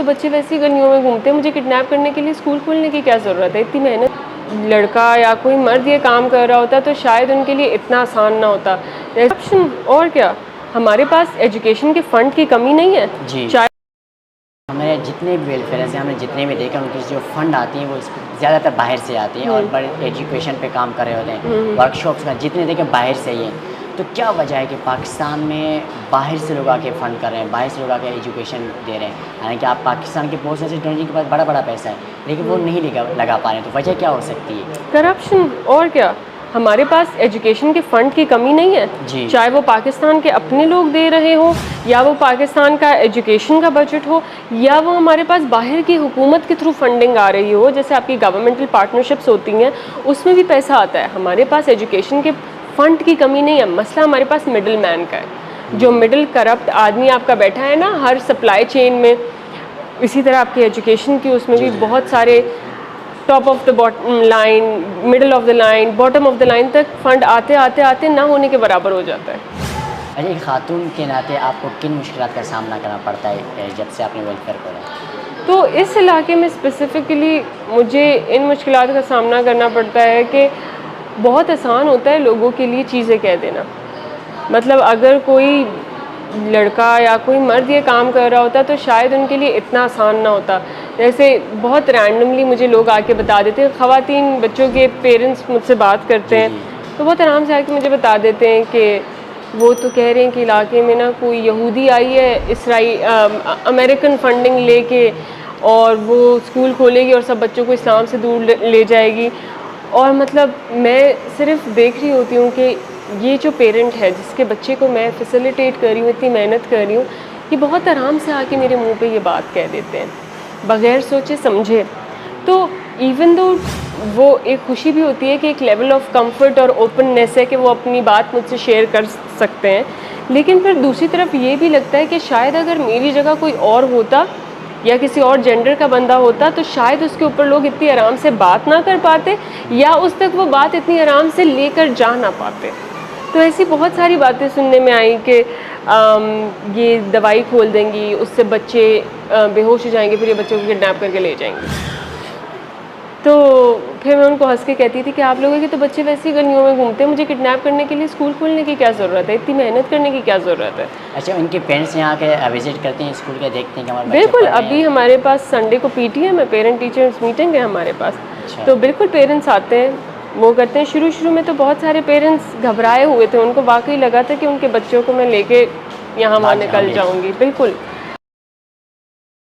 बच्चे वैसे ही गलियों में घूमते हैं, मुझे किडनैप करने के लिए स्कूल खोलने की क्या ज़रूरत है? इतनी मेहनत लड़का या कोई मर्द ये काम कर रहा होता तो शायद उनके लिए इतना आसान ना होता। ऑप्शन और क्या, हमारे पास एजुकेशन के फ़ंड की कमी नहीं है जी। हमारे जितने भी वेलफेयर हैं, हमने जितने भी देखा उनकी जो फ़ंड आती हैं वो ज़्यादातर बाहर से आती हैं और बड़े एजुकेशन पे काम कर रहे होते हैं, वर्कशॉप्स का जितने देखें बाहर से ही हैं। तो क्या वजह है कि पाकिस्तान में बाहर से लोग आके फ़ंड कर रहे हैं, बाहर से लोग आके एजुकेशन दे रहे हैं? हालांकि आप पाकिस्तान के बहुत सारे स्टूडेंट के पास बड़ा बड़ा पैसा है लेकिन वो नहीं लगा पा रहे हैं, तो वजह क्या हो सकती है? करप्शन और क्या, हमारे पास एजुकेशन के फ़ंड की कमी नहीं है जी। चाहे वो पाकिस्तान के अपने लोग दे रहे हो या वो पाकिस्तान का एजुकेशन का बजट हो या वो हमारे पास बाहर की हुकूमत के थ्रू फंडिंग आ रही हो, जैसे आपकी गवर्नमेंटल पार्टनरशिप्स होती हैं उसमें भी पैसा आता है। हमारे पास एजुकेशन के फ़ंड की कमी नहीं है, मसला हमारे पास मिडल मैन का है। जो मिडल करप्ट आदमी आपका बैठा है ना हर सप्लाई चेन में, इसी तरह आपकी एजुकेशन की उसमें भी बहुत सारे top of the bottom line, middle of the line, bottom of the line तक फ़ंड आते आते आते ना होने के बराबर हो जाता है। अच्छा, एक खातून के नाते आपको किन मुश्किलात का सामना करना पड़ता है जब से आपने वेलफेयर खोला? तो इस इलाके में स्पेसिफ़िकली मुझे इन मुश्किलात का सामना करना पड़ता है कि बहुत आसान होता है लोगों के लिए चीज़ें कह देना। मतलब अगर कोई लड़का या कोई मर्द ये काम कर रहा होता तो शायद उनके लिए इतना आसान ना होता। जैसे बहुत रैंडमली मुझे लोग आके बता देते हैं, ख़वातीन बच्चों के पेरेंट्स मुझसे बात करते हैं तो बहुत आराम से आके मुझे बता देते हैं कि वो तो कह रहे हैं कि इलाके में ना कोई यहूदी आई है अमेरिकन फंडिंग लेके और वो स्कूल खोलेगी और सब बच्चों को इस्लाम से दूर ले जाएगी। और मतलब मैं सिर्फ देख रही होती हूँ कि ये जो पेरेंट है जिसके बच्चे को मैं फैसिलिटेट कर रही हूँ, इतनी मेहनत कर रही हूँ, ये बहुत आराम से आके मेरे मुंह पे ये बात कह देते हैं बग़ैर सोचे समझे। तो इवन दो वो एक खुशी भी होती है कि एक लेवल ऑफ कंफर्ट और ओपननेस है कि वो अपनी बात मुझसे शेयर कर सकते हैं, लेकिन फिर दूसरी तरफ ये भी लगता है कि शायद अगर मेरी जगह कोई और होता या किसी और जेंडर का बंदा होता तो शायद उसके ऊपर लोग इतनी आराम से बात ना कर पाते या उस तक वो बात इतनी आराम से लेकर जा ना पाते। तो ऐसी बहुत सारी बातें सुनने में आई कि ये दवाई खोल देंगी, उससे बच्चे बेहोश हो जाएंगे, फिर ये बच्चों को किडनैप करके ले जाएंगे। तो फिर मैं उनको हंस के कहती थी कि आप लोगों के तो बच्चे वैसे ही गलियों में घूमते हैं, मुझे किडनैप करने के लिए स्कूल खोलने की क्या ज़रूरत है, इतनी मेहनत करने की क्या ज़रूरत है। अच्छा, उनके पेरेंट्स यहाँ के विजिट करते हैं स्कूल के, देखते हैं कि हमारे बिल्कुल, अभी हमारे पास संडे को पीटीएम है, पेरेंट टीचर्स मीटिंग है हमारे पास। अच्छा। तो बिल्कुल पेरेंट्स आते हैं, वो करते हैं। शुरू में तो बहुत सारे पेरेंट्स घबराए हुए थे, उनको वाकई लगा था कि उनके बच्चों को मैं लेके यहाँ वहाँ निकल जाऊँगी। बिल्कुल